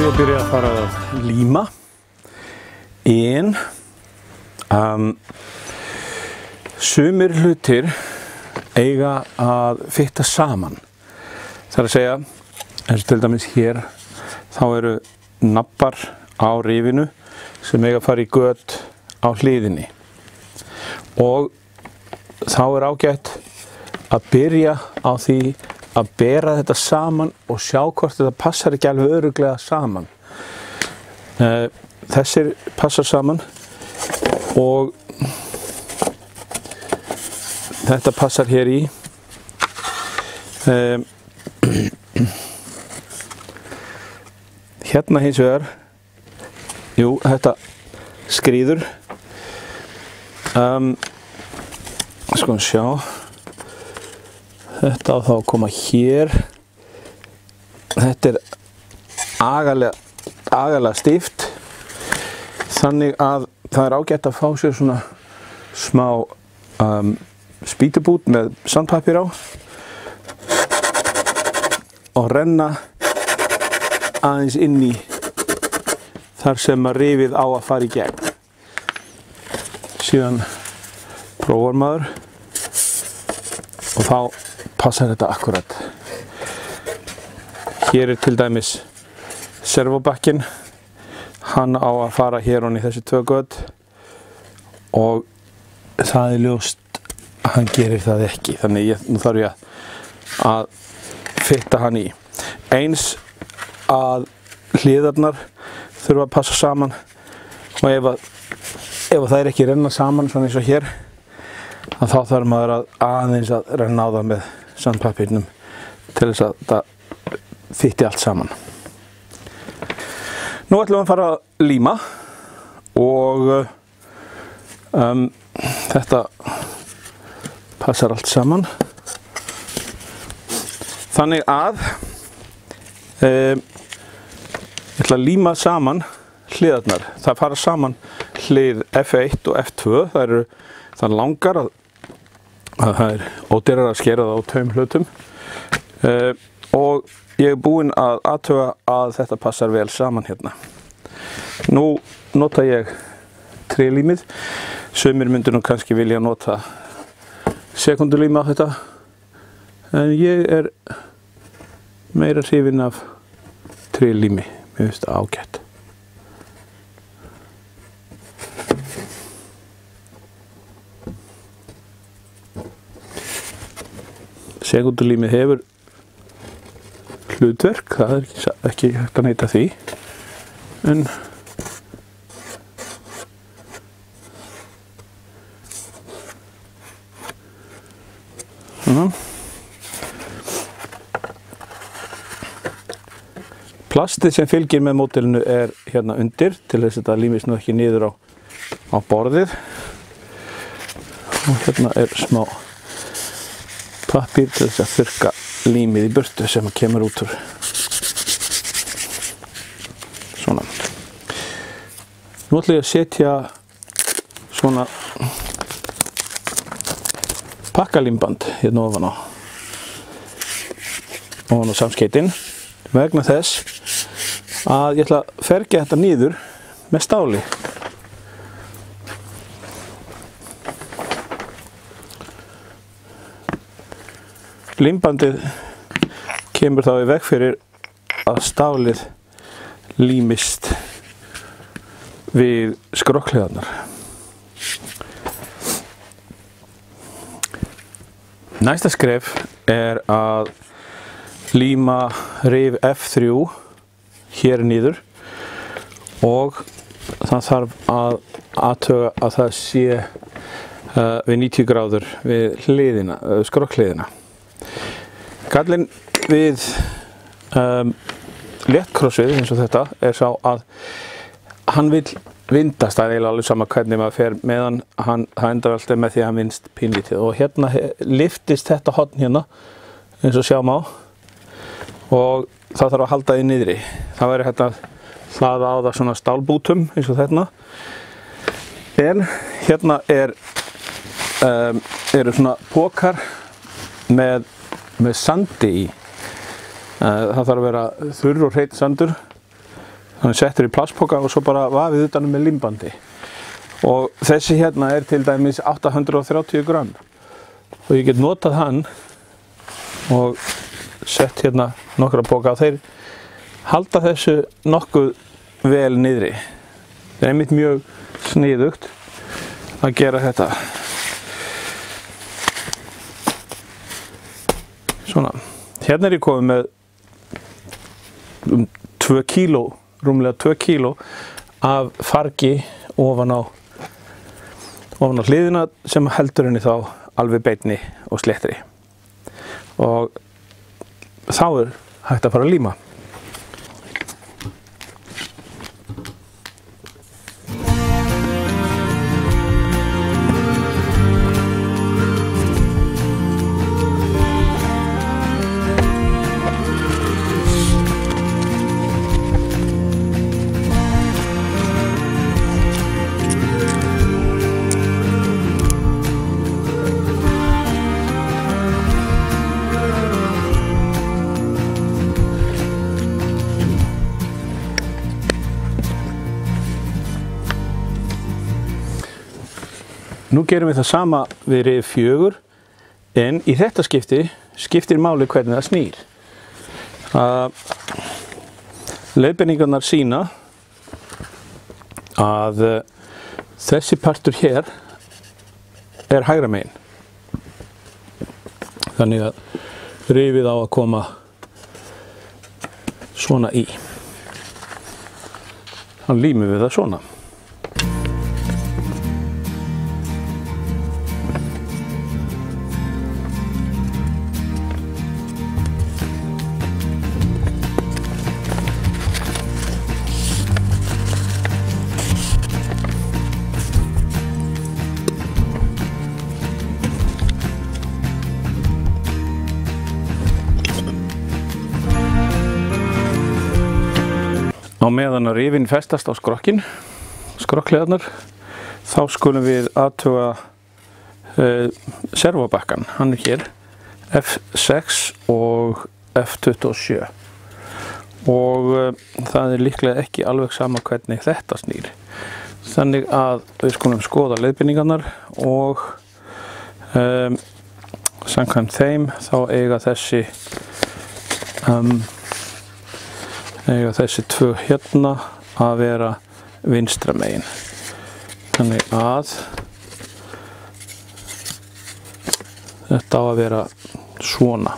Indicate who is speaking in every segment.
Speaker 1: ég byrja að fara að líma en sumir hlutir eiga að fitta saman. Það er að segja, eins og til dæmis hér, þá eru nabbar á rifinu sem eiga að fara í göt á hliðinni. Og þá er ágætt að byrja á því að bera þetta saman og sjá hvort þetta passar ekki alveg örugglega saman. Þessir passar saman og þetta passar hér í. Hérna hins vegar, jú, þetta skríður. Skoðum sjá. Þetta á þá að koma hér. Þetta er agalega stíft. Þannig að það er ágætt að fá sér svona smá spýtubút með sandpapír á og renna aðeins inn í þar sem að rifið á að fara í gegn. Síðan prófar maður og þá passar þetta akkurat. Hér er til dæmis servobakkinn. Hann á að fara hér í þessi tvö göt og það er ljóst að hann gerir það ekki. Þannig nú þarf ég að fitta hann í. Eins að hliðarnar þurfa að passa saman og ef það er ekki renna saman svona eins og hér, þá þarf maður aðeins að renna á það með sandpapírnum til þess að það fitti allt saman. Nú ætlum við að fara að líma og þetta passar allt saman. Þannig að ég ætla að líma saman hliðarnar. Það fara saman hlið F1 og F2. Það langar að það er ódýrara að skera það á tveim hlutum og ég er búinn að athuga að þetta passar vel saman hérna. Nú nota ég trélímið. Sumir myndu nú kannski vilja nota sekundulími á þetta en ég er meira hrifinn af trélími. Mér finnst það ágætt. Sekundulímið hefur hlutverk, það er ekki hægt að neita því, en plastið sem fylgir með módelinu er hérna undir til þess að þetta límist nú ekki niður á borðið og hérna er smá pappír til þess að þurrka límið í burtu sem kemur út úr. Svona. Nú ætla ég að setja svona pakkalímband hérna ofan á samskeytin vegna þess að ég ætla að fergja þetta niður með stáli. Límbandið kemur þá í veg fyrir að stálið límist við skrokkhliðarnar. Næsta skref er að líma rif F3 hér niður og það þarf að athuga að það sé við 90 gráður við hliðina, skrokkhliðina. Gallinn við léttkrossið eins og þetta er sá að hann vill vindast, það er eiginlega alveg sama hvernig maður fer meðan það endar alltaf með því að hann vindst pínlítið og hérna liftist þetta horn hérna eins og sjá má og það þarf að halda því niðri. Það væri hérna að hlaða á það svona stálbútum eins og þetta en hérna eru svona pokar með sandi í. Það þarf að vera þurr og hreinn sandur Hann er settur í plastpoka og svo bara vafið utanum með límbandi. Og þessi hérna er til dæmis 830 grömm. Og ég get notað hann og sett hérna nokkra poka og þeir halda þessu nokkuð vel niðri. Það er einmitt mjög sniðugt að gera þetta. Svona. Hérna er ég komið með 2 kíló, rúmlega 2 kíló af fargi ofan á hliðina sem heldur henni þá alveg beinni og sléttri. Og þá er hægt að fara að líma. Nú gerum við það sama við rif 4, en í þetta skiptir máli hvernig það snýr. Leiðbeiningarnar sýna að þessi partur hér er hægra megin. Þannig að rifið á að koma svona í. Þá límum við það svona. Á meðan að rifin festast á skrokkliðarnar, þá skulum við athuga servobakkan. Hann er hér, F6 og F27. Og það er líklega ekki alveg sama hvernig þetta snýr. Þannig að við skulum skoða leiðbeiningarnar og samkvæmt þeim þá eiga þessi 2 hérna að vera vinstra megin. Þannig að þetta á að vera svona.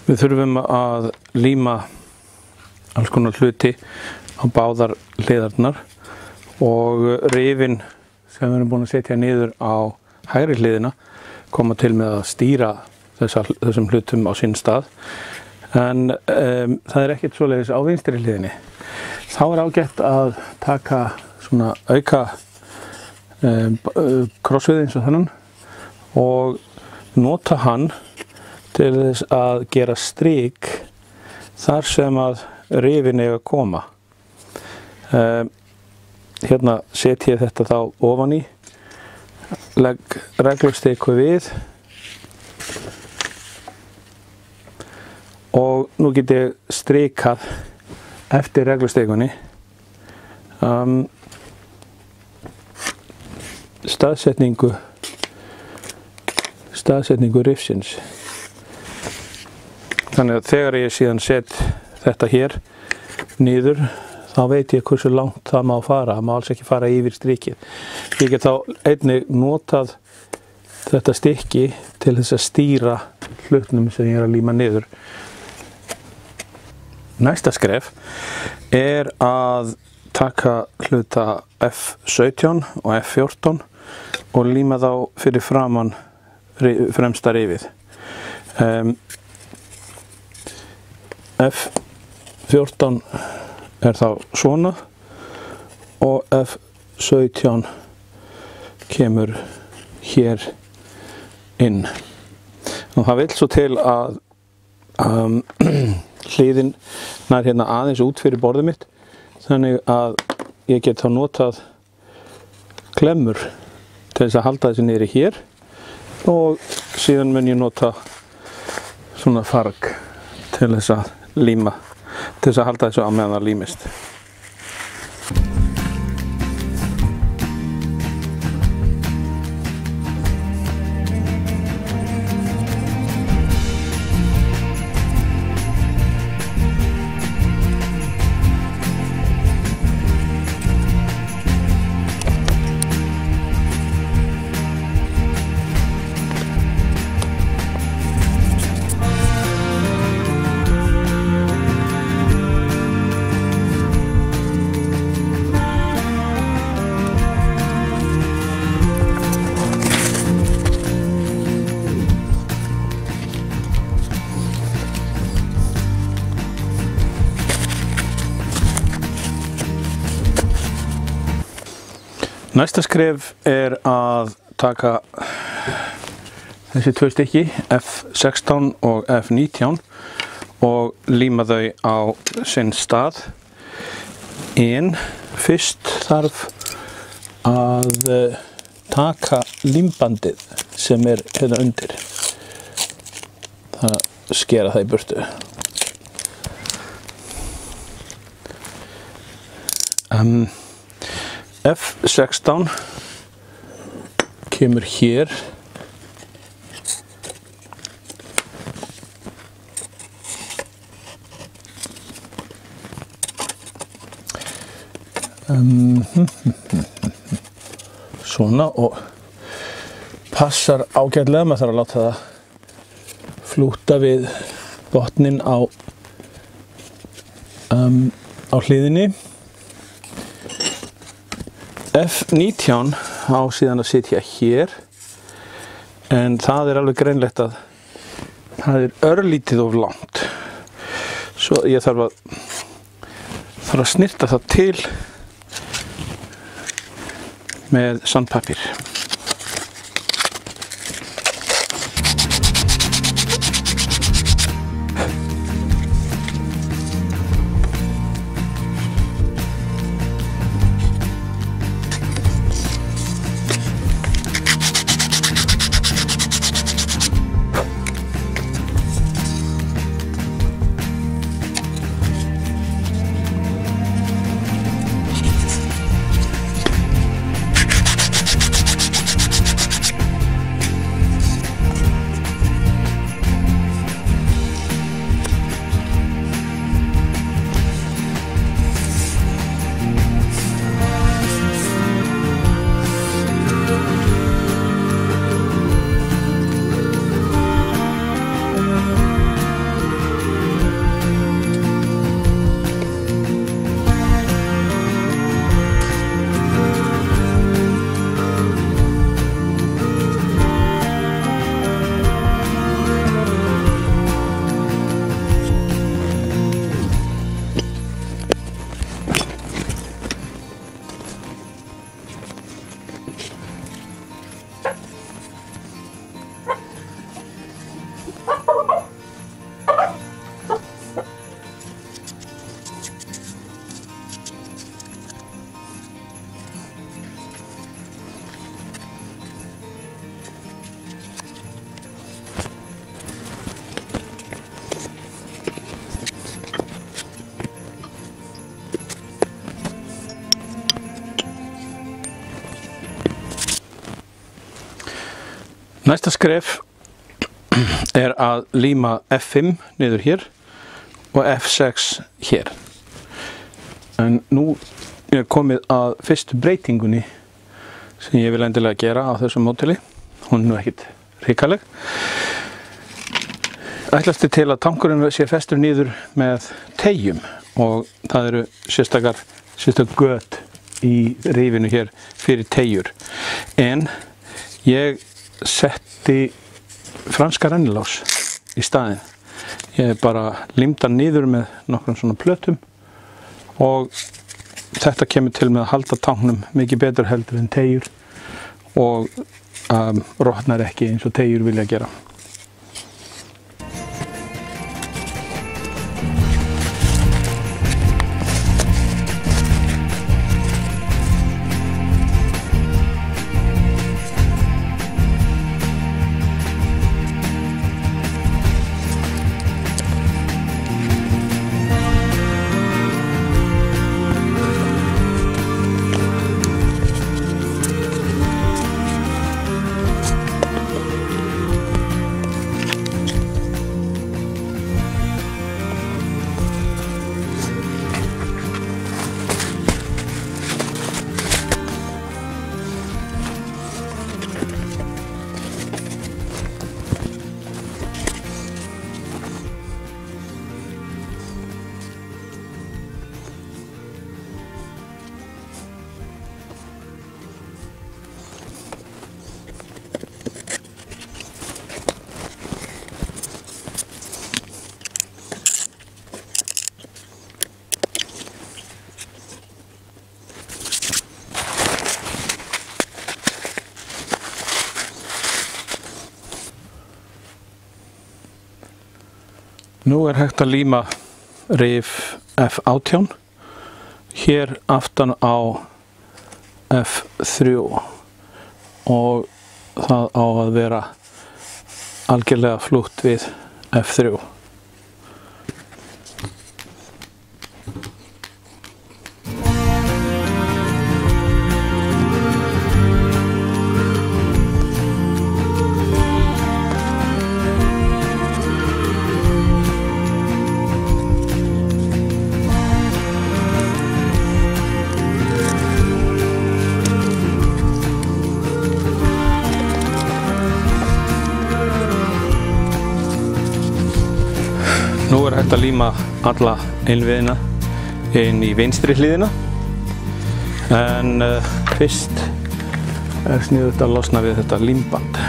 Speaker 1: Við þurfum að líma alls konar hluti á báðar hliðarnar og rifin sem við erum búin að setja niður á hægri hliðina koma til með að stýra þessum hlutum á sinn stað. En það er ekkert svoleiðis á vinstri hliðinni. Þá er ágætt að taka svona auka krossvið eins og þennan og nota hann til þess að gera strik þar sem að rifin eiga að koma. Hérna set ég þetta þá ofan í, legg reglustiku við og nú get ég strikað eftir reglustikunni staðsetningu rifsins. Þannig að þegar ég síðan set þetta hér niður, þá veit ég hversu langt það má fara. Það má alls ekki fara yfir strikið. Ég get þá einnig notað þetta stykki til þess að stýra hlutnum sem ég er að líma niður. Næsta skref er að taka hluta F17 og F14 og líma þá fyrir framan fremsta rifið. F14 þá svona og F17 kemur hér inn. Og það vill svo til að hliðin nær hérna aðeins út fyrir borðið mitt, þannig að ég get þá notað klemmur til þess að halda þessi niðri hér og síðan mun ég nota svona farg til þess að líma, til þess að halda þessu á meðan það límist. Næsta skref að taka þessi tvö stykki, F16 og F19 og líma þau á sinn stað. En fyrst þarf að taka límbandið sem hérna undir. Það skera það í burtu. F16 kemur hér svona og passar ágætlega. Maður þarf að láta það flúta við botninn á hliðinni. F19 á síðan að sitja hér, en það alveg greinlegt að það örlítið of langt. Svo ég þarf að snyrta það til með sandpapír. Næsta skref að líma F5 niður hér og F6 hér. En nú komið að fyrstu breytingunni sem ég vil endilega gera á þessu módeli. Hún nú ekkert hrikaleg. Ætlast til að tankurinn sé festur niður með teygjum og það eru sérstakar göt í rifinu hér fyrir teygjur. En ég setti franska rennilás í staðinn. Ég hef bara límt hann niður með nokkrum svona plötum og þetta kemur til með að halda tanknum mikið betur heldur en teygjur og rotnar ekki eins og teygjur vilja gera. Nú er hægt að líma rif F18 hér aftan á F3 og það á að vera algjörlega flútt við F3. Nú er hægt að líma alla innviðina inn í vinstri hliðina en fyrst er sniðugt að losna við þetta límband.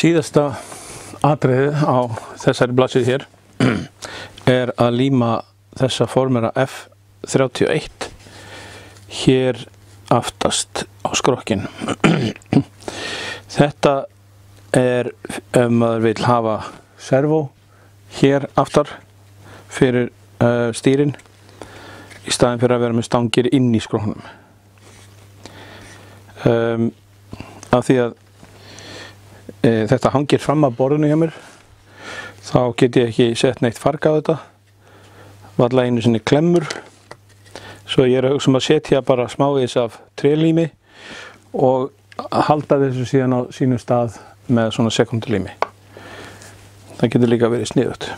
Speaker 1: Síðasta atriðið á þessari blaðsíðu hér er að líma þessa formera F31 hér aftast á skrokkinn. Þetta er ef maður vil hafa servo hér aftar fyrir stýrin í staðinn fyrir að vera með stangir inn í skrokknum. Af því að þetta hangir fram af borðinu hjá mér, þá get ég ekki sett neitt farg á þetta, varla einu sinni klemmur, svo ég er að hugsa að setja bara smávegis af trélími og halda þessu síðan á sínum stað með svona sekundulími. Það getur líka verið sniðugt.